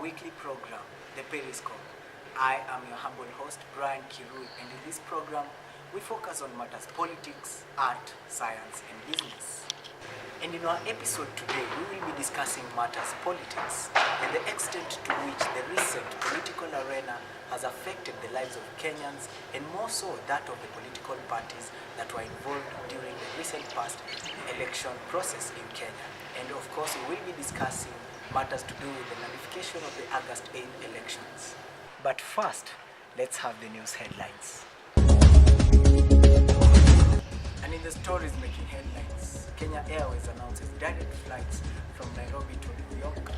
weekly program, The Periscope. I am your humble host, Brian Kirui, and in this program, we focus on matters politics, art, science, and business. And in our episode today, we will be discussing matters politics and the extent to which the recent political arena has affected the lives of Kenyans, and more so that of the political parties that were involved during the recent past election process in Kenya. And of course, we will be discussing matters to do with the nullification of the August 8th elections. But first, let's have the news headlines. And in the stories making headlines, Kenya Airways announces direct flights from Nairobi to New York.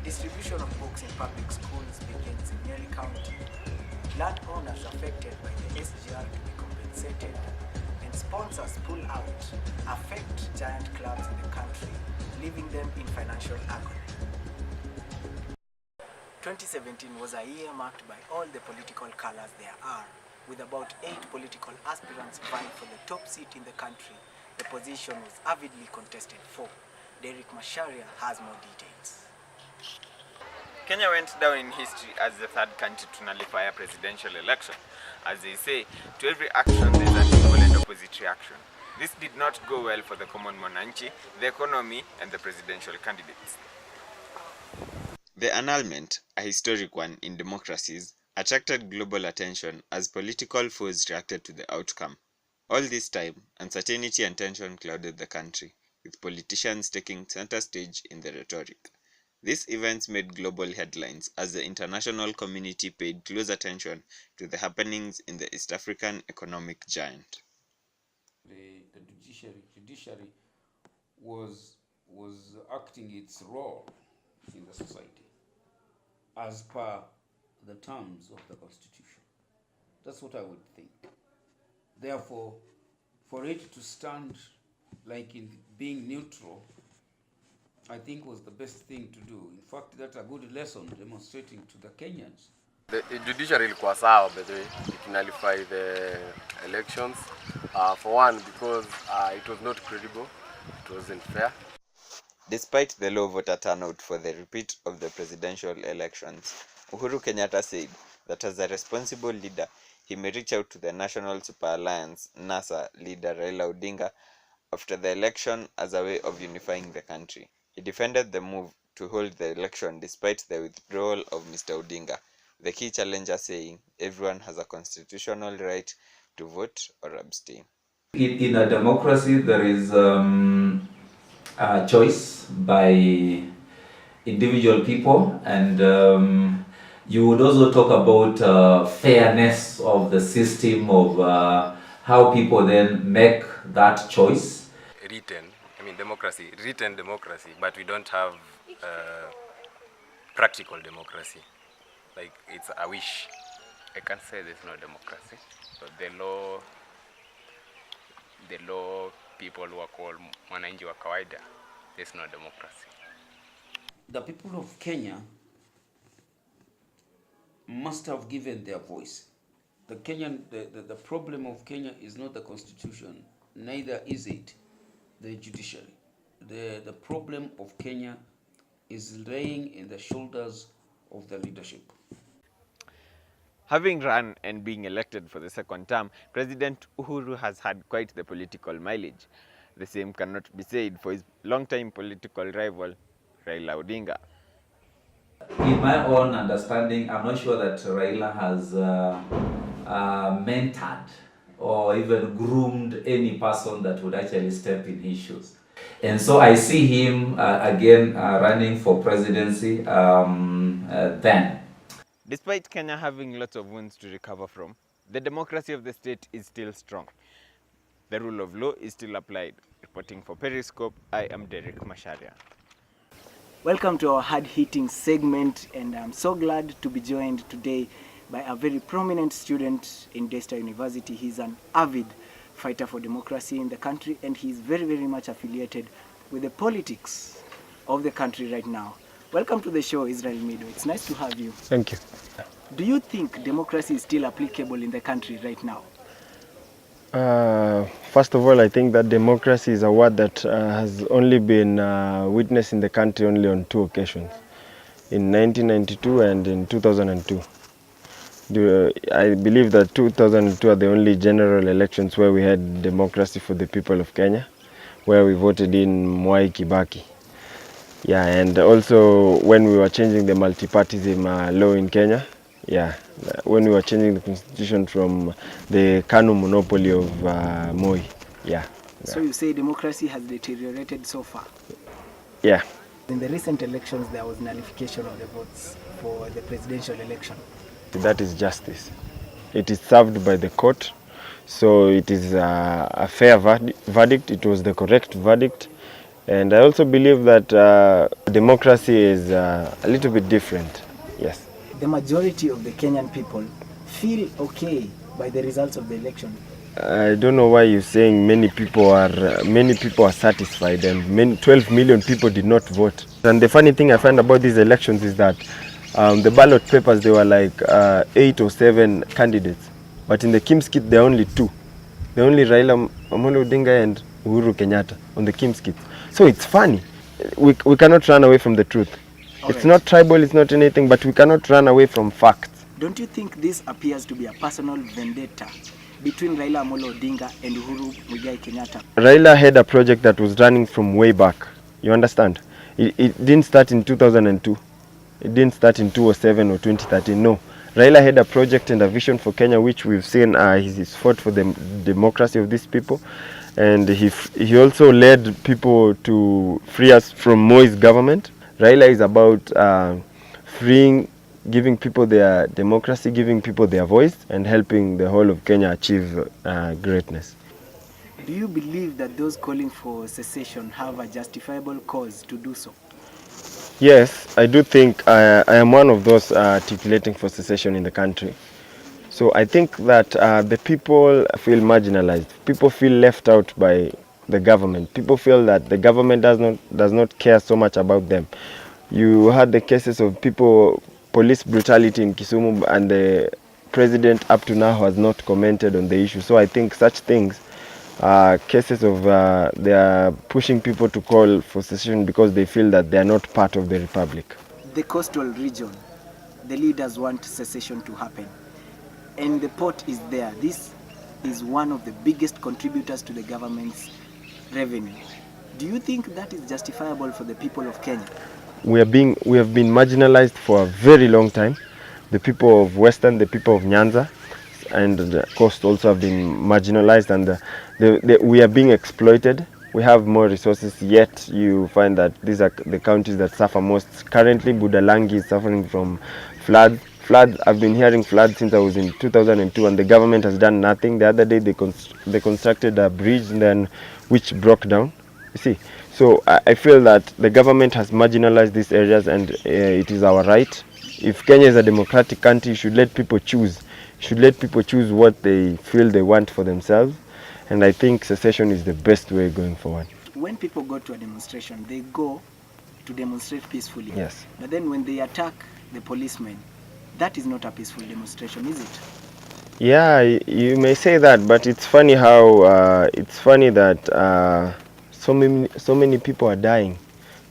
Distribution of books in public schools begins in Nyeri County. Land owners affected by the SGR to be compensated. And sponsors pull out affect giant clubs in the country, leaving them in financial agony. 2017 was a year marked by all the political colors there are, with about 8 political aspirants vying for the top seat in the country. The position was avidly contested for. Derek Macharia has more details. Kenya went down in history as the third country to nullify a presidential election. As they say, to every action there is an equal and opposite reaction. This did not go well for the common mwananchi, the economy, and the presidential candidates. The annulment, a historic one in democracies, attracted global attention as political foes reacted to the outcome. All this time, uncertainty and tension clouded the country, with politicians taking center stage in the rhetoric. These events made global headlines as the international community paid close attention to the happenings in the East African economic giant. The judiciary was acting its role in the society as per the terms of the Constitution. That's what I would think. Therefore, for it to stand like in being neutral, I think was the best thing to do. In fact, that's a good lesson demonstrating to the Kenyans. The judiciary ilikuwa sawa by the way, it nullified the elections. For one, because it was not credible, it wasn't fair. Despite the low voter turnout for the repeat of the presidential elections, Uhuru Kenyatta said that as a responsible leader, he may reach out to the National Super Alliance, NASA leader Raila Odinga after the election as a way of unifying the country. He defended the move to hold the election despite the withdrawal of Mr. Odinga, the key challenger saying everyone has a constitutional right to vote or abstain. In a democracy, there is a choice by individual people, and you would also talk about fairness of the system of how people then make that choice. Written democracy, but we don't have practical democracy. Like it's a wish. I can't say there's no democracy, but the law people who are called mwananchi wa kawaida, there's no democracy. The people of Kenya must have given their voice. The problem of Kenya is not the constitution, neither is it the judiciary. The problem of Kenya is laying in the shoulders of the leadership. Having run and being elected for the second term, President Uhuru has had quite the political mileage. The same cannot be said for his long-time political rival, Raila Odinga. In my own understanding, I'm not sure that Raila has mentored or even groomed any person that would actually step in his shoes. And so I see him again running for presidency then. Despite Kenya having lots of wounds to recover from, the democracy of the state is still strong. The rule of law is still applied. Reporting for Periscope, I am Derek Macharia. Welcome to our hard-hitting segment, and I'm so glad to be joined today by a very prominent student in Daystar University. He's an avid fighter for democracy in the country, and he's very, very much affiliated with the politics of the country right now. Welcome to the show, Israel Mido. It's nice to have you. Thank you. Do you think democracy is still applicable in the country right now? First of all, I think that democracy is a word that has only been witnessed in the country only on 2 occasions. in 1992 and in 2002. I believe that 2002 are the only general elections where we had democracy for the people of Kenya, where we voted in Mwai Kibaki. Yeah, and also when we were changing the multipartyism law in Kenya, yeah, when we were changing the constitution from the KANU monopoly of Moi, yeah. So you say democracy has deteriorated so far? Yeah. In the recent elections, there was nullification of the votes for the presidential election. That is justice. It is served by the court, so it is a fair verdict. It was the correct verdict. And I also believe that democracy is a little bit different, yes. The majority of the Kenyan people feel okay by the results of the election. I don't know why you're saying many people are satisfied, and 12 million people did not vote. And the funny thing I find about these elections is that the ballot papers, they were like 8 or 7 candidates, but in the Kim's kit there are only 2. They're only Raila Amolo Odinga and Uhuru Kenyatta on the Kim's kit. So it's funny. We cannot run away from the truth. It's not tribal, it's not anything, but we cannot run away from facts. Don't you think this appears to be a personal vendetta between Raila Amolo Odinga and Uhuru Muigai Kenyatta? Raila had a project that was running from way back. You understand? It didn't start in 2002. It didn't start in 2007 or 2013. No. Raila had a project and a vision for Kenya, which we've seen he's fought for the democracy of these people. And he also led people to free us from Moi's government. Raila is about freeing, giving people their democracy, giving people their voice, and helping the whole of Kenya achieve greatness. Do you believe that those calling for secession have a justifiable cause to do so? Yes, I do think I am one of those articulating for secession in the country. So I think that the people feel marginalized. People feel left out by the government. People feel that the government does not care so much about them. You had the cases of police brutality in Kisumu, and the president up to now has not commented on the issue. So I think such things are cases of they are pushing people to call for secession because they feel that they are not part of the republic. The coastal region, the leaders want secession to happen, and the port is there. This is one of the biggest contributors to the government's revenue. Do you think that is justifiable for the people of Kenya? We have been marginalized for a very long time. The people of Western, the people of Nyanza, and the coast also have been marginalized, and we are being exploited. We have more resources, yet you find that these are the counties that suffer most. Currently, Budalangi is suffering from floods. I've been hearing floods since I was in 2002, and the government has done nothing. The other day, they constructed a bridge, and then which broke down. You see, so I feel that the government has marginalized these areas, and it is our right. If Kenya is a democratic country, you should let people choose. Should let people choose what they feel they want for themselves, and I think secession is the best way going forward. When people go to a demonstration, they go to demonstrate peacefully. Yes. But then when they attack the policemen, that is not a peaceful demonstration, is it? Yeah, you may say that, but it's funny how it's funny that so many people are dying.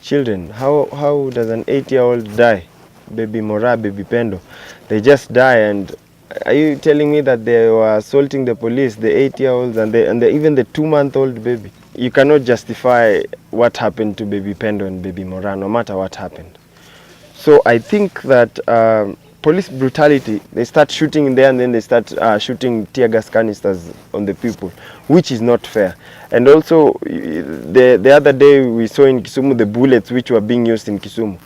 Children, how does an 8-year-old die? Baby Mora, baby Pendo, they just die. And are you telling me that they were assaulting the police, the 8-year-olds and even the 2-month-old baby? You cannot justify what happened to baby Pendo and baby Mora, no matter what happened. So I think that police brutality, they start shooting in there, and then they start shooting tear gas canisters on the people, which is not fair. And also, the other day we saw in Kisumu the bullets which were being used in Kisumu.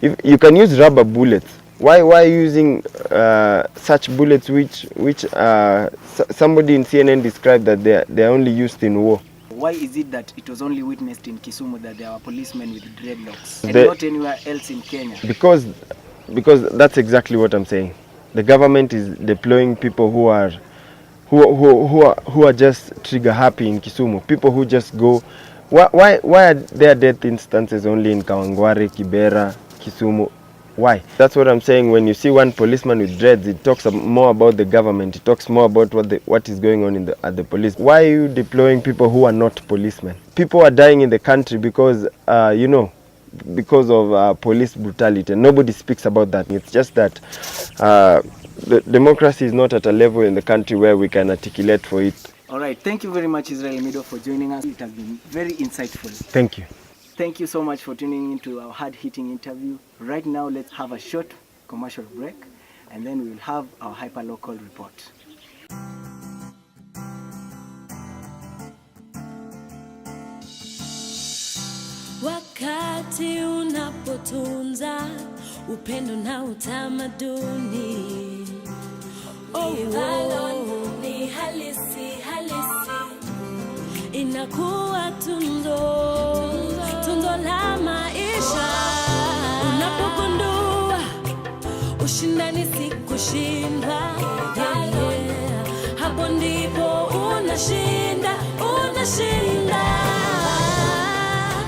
If you can use rubber bullets, why using such bullets which somebody in CNN described that they are only used in war? Why is it that it was only witnessed in Kisumu that there were policemen with dreadlocks and not anywhere else in Kenya? Because that's exactly what I'm saying. The government is deploying people who are just trigger happy in Kisumu. People who just go. Why are there death instances only in Kawangware, Kibera, Kisumu? Why? That's what I'm saying. When you see one policeman with dreads, it talks more about the government. It talks more about what is going on at the police. Why are you deploying people who are not policemen? People are dying in the country because because of police brutality, and nobody speaks about that. It's just that the democracy is not at a level in the country where we can articulate for it. All right, thank you very much, Israel Mido, for joining us. It has been very insightful. Thank you. Thank you so much for tuning into our hard-hitting interview. Right now, let's have a short commercial break, and then we will have our hyperlocal report. Wakati unapotunza upendo na utamaduni, ni halisi inakuwa tundo la maisha. Unapogundua ushindani si kushindwa, hapo ndipo unashinda.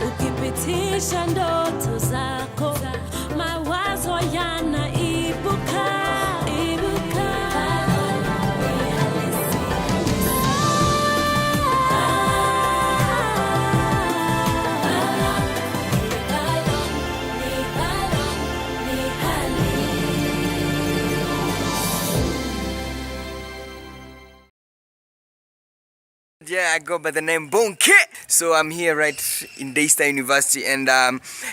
Ukipitisha ndoto zako, mawazo yanaibuka. Yeah, I go by the name Bone Kit. So I'm here right in Daystar University, and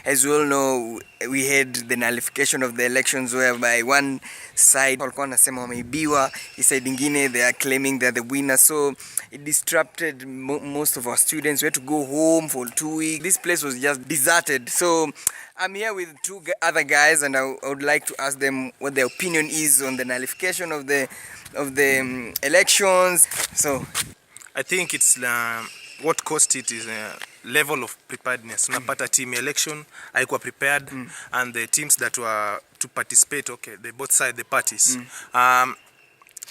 as we all know, we had the nullification of the elections whereby one side walikuwa wanasema wameibiwa, side ingine they are claiming they're the winner. So it disrupted most of our students. We had to go home for 2 weeks. This place was just deserted. So I'm here with two other guys, and I would like to ask them what their opinion is on the nullification of the elections. So I think it's what caused it is a level of preparedness. Unapata team election haikuwa prepared, and the teams that were to participate, they both side the parties,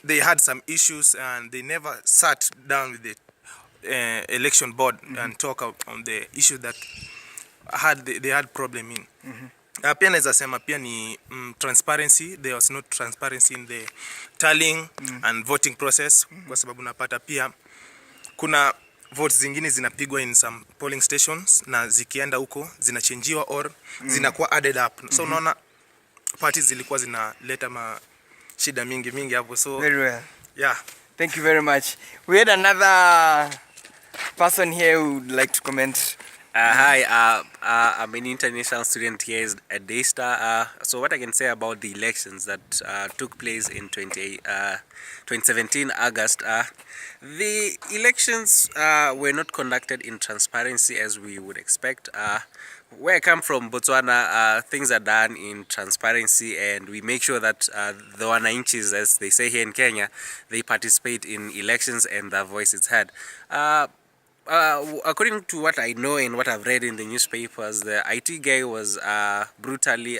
they had some issues, and they never sat down with the election board and talk on the issue that they had problem in. Pia naweza sema pia ni transparency. There was no transparency in the tallying and voting process, kwa sababu unapata pia kuna votes zingine zinapigwa in some polling stations na zikienda huko zinachangiwa or zinakuwa added up. So unaona parties zilikuwa zinaleta shida mingi hapo. So very well. Yeah. Thank you very much. We had another person here who would like to comment. Hi, I'm an international student here at Daystar. So what I can say about the elections that took place in 2017 August, the elections were not conducted in transparency as we would expect. Where I come from, Botswana, things are done in transparency, and we make sure that the wananchis, as they say here in Kenya, they participate in elections and their voice is heard. According to what I know and what I've read in the newspapers, the IT guy was brutally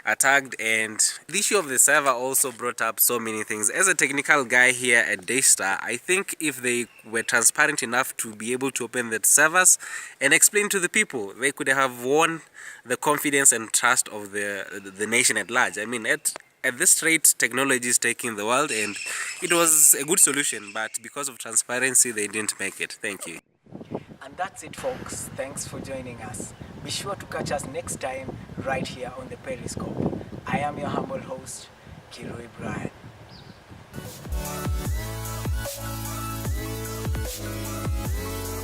attacked, and the issue of the server also brought up so many things. As a technical guy here at Daystar, I think if they were transparent enough to be able to open the servers and explain to the people, they could have won the confidence and trust of the nation at large. I mean, at this rate, technology is taking the world, and it was a good solution, but because of transparency, they didn't make it. Thank you. And that's it, folks. Thanks for joining us. Be sure to catch us next time right here on the Periscope. I am your humble host, Kirui Brian.